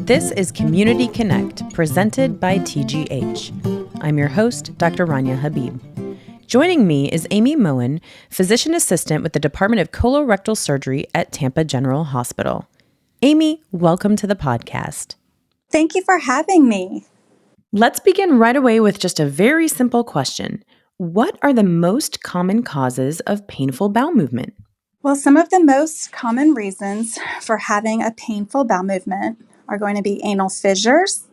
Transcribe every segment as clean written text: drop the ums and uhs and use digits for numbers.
This is Community Connect, presented by TGH. I'm your host, Dr. Rania Habib. Joining me is Amy Moen, physician assistant with the Department of Colorectal Surgery at Tampa General Hospital. Amy, welcome to the podcast. Thank you for having me. Let's begin right away with just a very simple question. What are the most common causes of painful bowel movement? Well, some of the most common reasons for having a painful bowel movement are going to be anal fissures,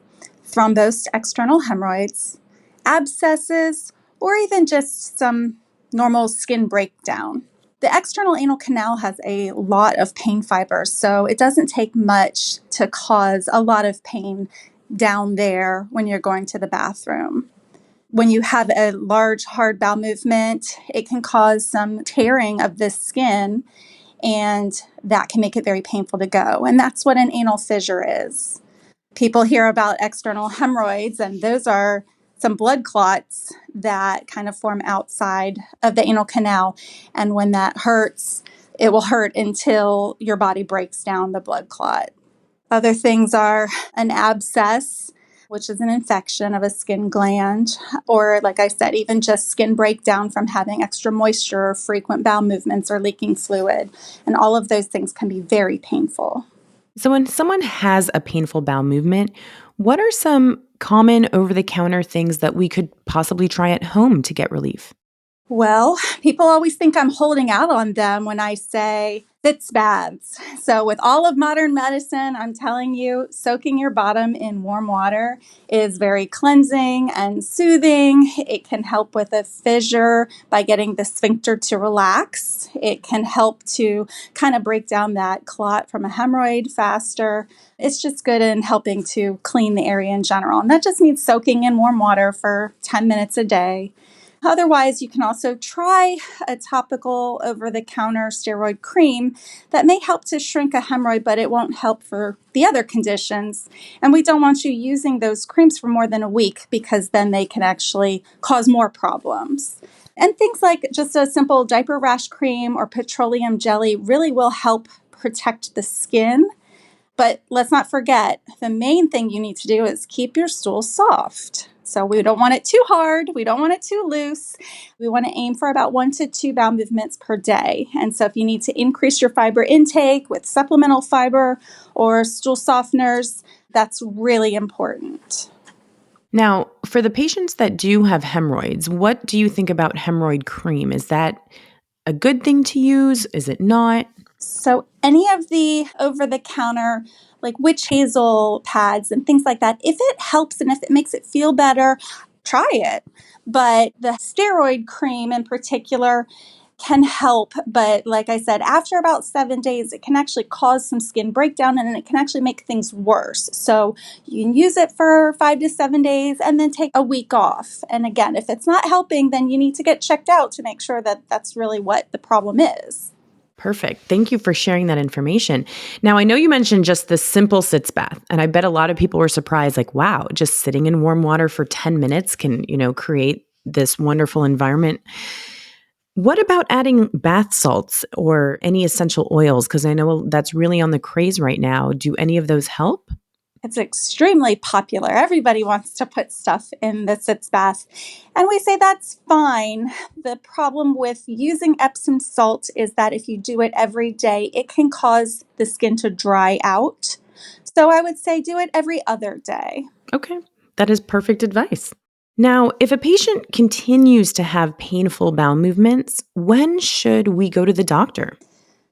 thrombosed external hemorrhoids, abscesses, or even just some normal skin breakdown. The external anal canal has a lot of pain fibers, so it doesn't take much to cause a lot of pain down there when you're going to the bathroom. When you have a large, hard bowel movement, it can cause some tearing of the skin, and that can make it very painful to go. And that's what an anal fissure is. People hear about external hemorrhoids, and those are some blood clots that kind of form outside of the anal canal. And when that hurts, it will hurt until your body breaks down the blood clot. Other things are an abscess, which is an infection of a skin gland, or like I said, even just skin breakdown from having extra moisture or frequent bowel movements or leaking fluid. And all of those things can be very painful. So when someone has a painful bowel movement, what are some common over-the-counter things that we could possibly try at home to get relief? Well, people always think I'm holding out on them when I say sitz baths. So with all of modern medicine, I'm telling you, soaking your bottom in warm water is very cleansing and soothing. It can help with a fissure by getting the sphincter to relax. It can help to kind of break down that clot from a hemorrhoid faster. It's just good in helping to clean the area in general. And that just means soaking in warm water for 10 minutes a day. Otherwise, you can also try a topical over-the-counter steroid cream that may help to shrink a hemorrhoid, but it won't help for the other conditions. And we don't want you using those creams for more than a week because then they can actually cause more problems. And things like just a simple diaper rash cream or petroleum jelly really will help protect the skin. But let's not forget, the main thing you need to do is keep your stool soft. So we don't want it too hard. We don't want it too loose. We want to aim for about 1 to 2 bowel movements per day. And so if you need to increase your fiber intake with supplemental fiber or stool softeners, that's really important. Now, for the patients that do have hemorrhoids, what do you think about hemorrhoid cream? Is that a good thing to use? Is it not? So any of the over-the-counter, like witch hazel pads and things like that, if it helps and if it makes it feel better, try it. But the steroid cream in particular can help. But like I said, after about 7 days, it can actually cause some skin breakdown and it can actually make things worse. So you can use it for 5 to 7 days and then take a week off. And again, if it's not helping, then you need to get checked out to make sure that that's really what the problem is. Perfect. Thank you for sharing that information. Now, I know you mentioned just the simple sitz bath, and I bet a lot of people were surprised, like, wow, just sitting in warm water for 10 minutes can, create this wonderful environment. What about adding bath salts or any essential oils? Because I know that's really on the craze right now. Do any of those help? It's extremely popular. Everybody wants to put stuff in the sitz bath. And we say that's fine. The problem with using Epsom salt is that if you do it every day, it can cause the skin to dry out. So I would say do it every other day. Okay, that is perfect advice. Now, if a patient continues to have painful bowel movements, when should we go to the doctor?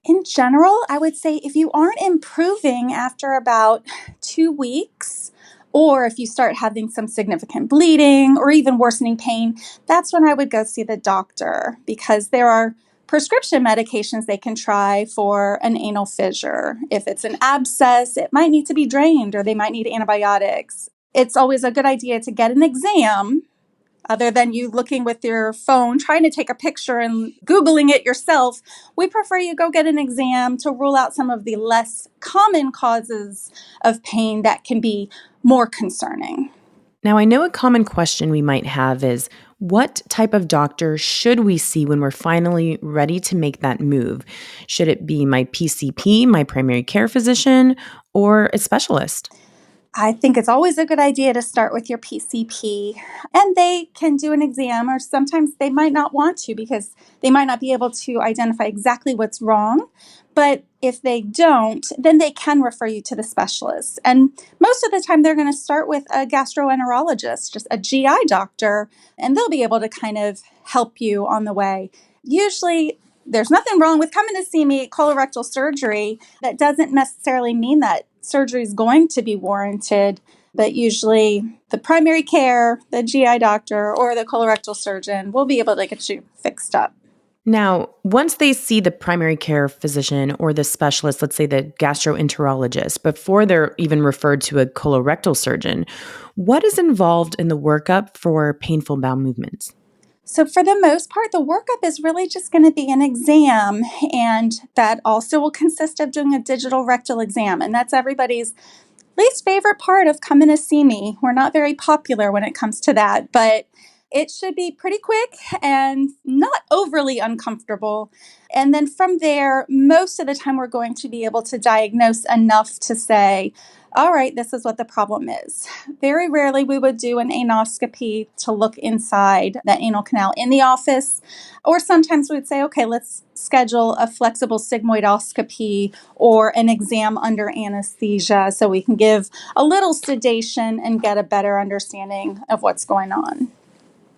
In general, I would say if you aren't improving after about 2 weeks, or if you start having some significant bleeding or even worsening pain, that's when I would go see the doctor because there are prescription medications they can try for an anal fissure. If it's an abscess, it might need to be drained or they might need antibiotics. It's always a good idea to get an exam. Other than you looking with your phone, trying to take a picture and Googling it yourself, we prefer you go get an exam to rule out some of the less common causes of pain that can be more concerning. Now, I know a common question we might have is what type of doctor should we see when we're finally ready to make that move? Should it be my PCP, my primary care physician, or a specialist? I think it's always a good idea to start with your PCP, and they can do an exam, or sometimes they might not want to because they might not be able to identify exactly what's wrong. But if they don't, then they can refer you to the specialist. And most of the time, they're going to start with a gastroenterologist, just a GI doctor, and they'll be able to kind of help you on the way. Usually, there's nothing wrong with coming to see me colorectal surgery. That doesn't necessarily mean that surgery is going to be warranted, but usually the primary care, the GI doctor, or the colorectal surgeon will be able to get you fixed up. Now, once they see the primary care physician or the specialist, let's say the gastroenterologist, before they're even referred to a colorectal surgeon, what is involved in the workup for painful bowel movements? So, for the most part, the workup is really just going to be an exam, and that also will consist of doing a digital rectal exam. And that's everybody's least favorite part of coming to see me. We're not very popular when it comes to that, but it should be pretty quick and not overly uncomfortable. And then from there, most of the time, we're going to be able to diagnose enough to say, all right, this is what the problem is. Very rarely we would do an anoscopy to look inside the anal canal in the office. Or sometimes we'd say, okay, let's schedule a flexible sigmoidoscopy or an exam under anesthesia so we can give a little sedation and get a better understanding of what's going on.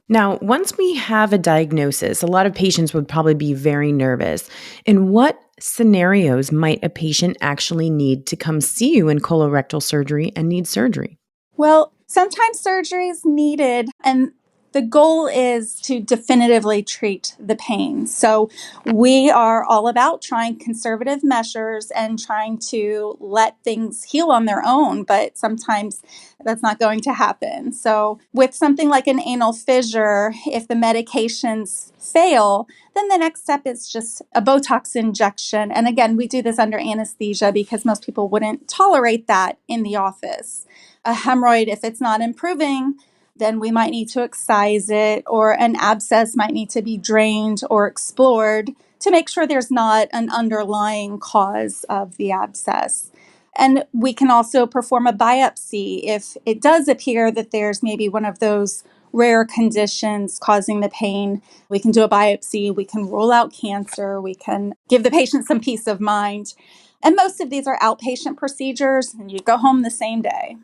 Now, once we have a diagnosis, a lot of patients would probably be very nervous. In what scenarios might a patient actually need to come see you in colorectal surgery and need surgery? Well, sometimes surgery is needed, and the goal is to definitively treat the pain. So, we are all about trying conservative measures and trying to let things heal on their own, but sometimes that's not going to happen. So, with something like an anal fissure, if the medications fail, then the next step is just a Botox injection. And again, we do this under anesthesia because most people wouldn't tolerate that in the office. A hemorrhoid, if it's not improving, then we might need to excise it, or an abscess might need to be drained or explored to make sure there's not an underlying cause of the abscess. And we can also perform a biopsy if it does appear that there's maybe one of those rare conditions causing the pain. We can do a biopsy, we can rule out cancer, we can give the patient some peace of mind. And most of these are outpatient procedures, and you go home the same day.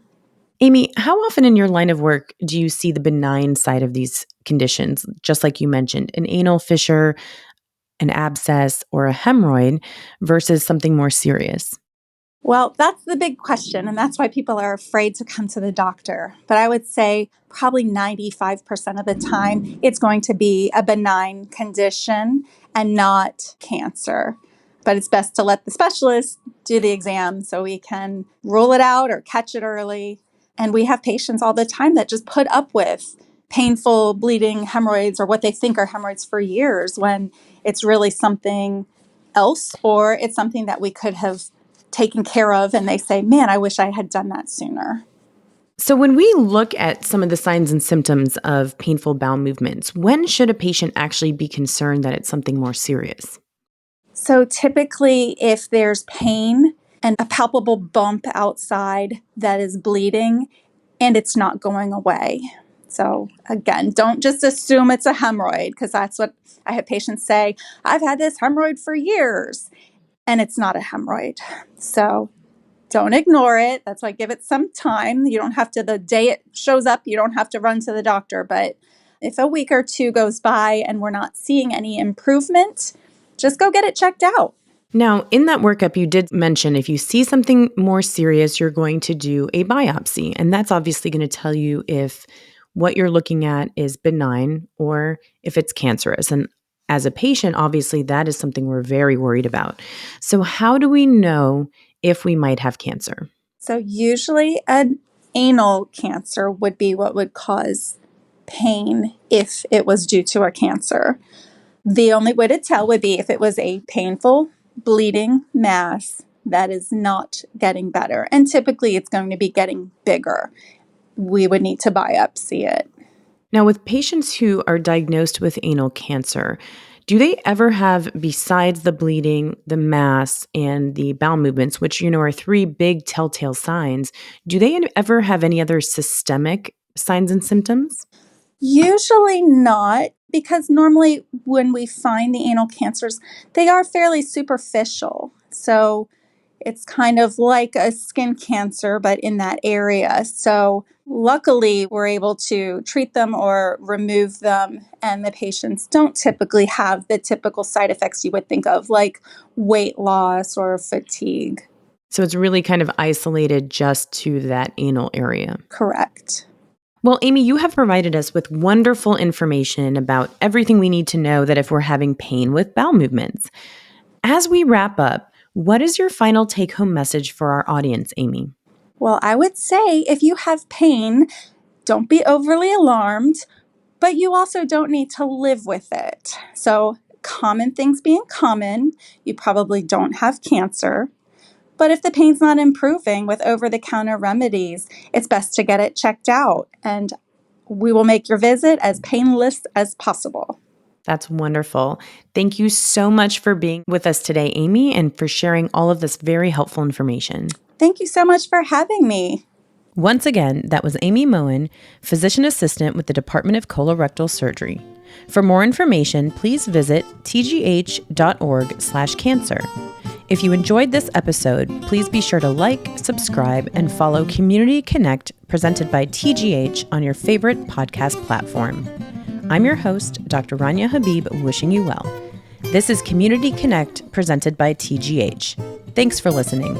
Amy, how often in your line of work do you see the benign side of these conditions, just like you mentioned, an anal fissure, an abscess, or a hemorrhoid versus something more serious? Well, that's the big question, and that's why people are afraid to come to the doctor. But I would say probably 95% of the time, it's going to be a benign condition and not cancer. But it's best to let the specialist do the exam so we can rule it out or catch it early. And we have patients all the time that just put up with painful bleeding hemorrhoids or what they think are hemorrhoids for years when it's really something else, or it's something that we could have taken care of, and they say, man, I wish I had done that sooner. So, when we look at some of the signs and symptoms of painful bowel movements, when should a patient actually be concerned that it's something more serious? So typically, if there's pain and a palpable bump outside that is bleeding and it's not going away. So again, don't just assume it's a hemorrhoid, because that's what I have patients say. I've had this hemorrhoid for years and it's not a hemorrhoid. So don't ignore it. That's why give it some time. You don't have to, the day it shows up, you don't have to run to the doctor. But if a week or two goes by and we're not seeing any improvement, just go get it checked out. Now, in that workup, you did mention if you see something more serious, you're going to do a biopsy. And that's obviously going to tell you if what you're looking at is benign or if it's cancerous. And as a patient, obviously, that is something we're very worried about. So, how do we know if we might have cancer? So usually an anal cancer would be what would cause pain if it was due to a cancer. The only way to tell would be if it was a painful bleeding mass that is not getting better. And typically it's going to be getting bigger. we would need to biopsy it. Now, with patients who are diagnosed with anal cancer, do they ever have, besides the bleeding, the mass, and the bowel movements, which, are three big telltale signs, do they ever have any other systemic signs and symptoms? Usually not, because normally when we find the anal cancers, they are fairly superficial. So it's kind of like a skin cancer, but in that area. So luckily, we're able to treat them or remove them, and the patients don't typically have the typical side effects you would think of, like weight loss or fatigue. So it's really kind of isolated just to that anal area. Correct. Well, Amy, you have provided us with wonderful information about everything we need to know that if we're having pain with bowel movements. As we wrap up, what is your final take-home message for our audience, Amy? Well, I would say if you have pain, don't be overly alarmed, but you also don't need to live with it. So, common things being common, you probably don't have cancer. But if the pain's not improving with over-the-counter remedies, it's best to get it checked out, and we will make your visit as painless as possible. That's wonderful. Thank you so much for being with us today, Amy, and for sharing all of this very helpful information. Thank you so much for having me. Once again, that was Amy Moen, physician assistant with the Department of Colorectal Surgery. For more information, please visit tgh.org/cancer. If you enjoyed this episode, please be sure to like, subscribe, and follow Community Connect presented by TGH on your favorite podcast platform. I'm your host, Dr. Rania Habib, wishing you well. This is Community Connect presented by TGH. Thanks for listening.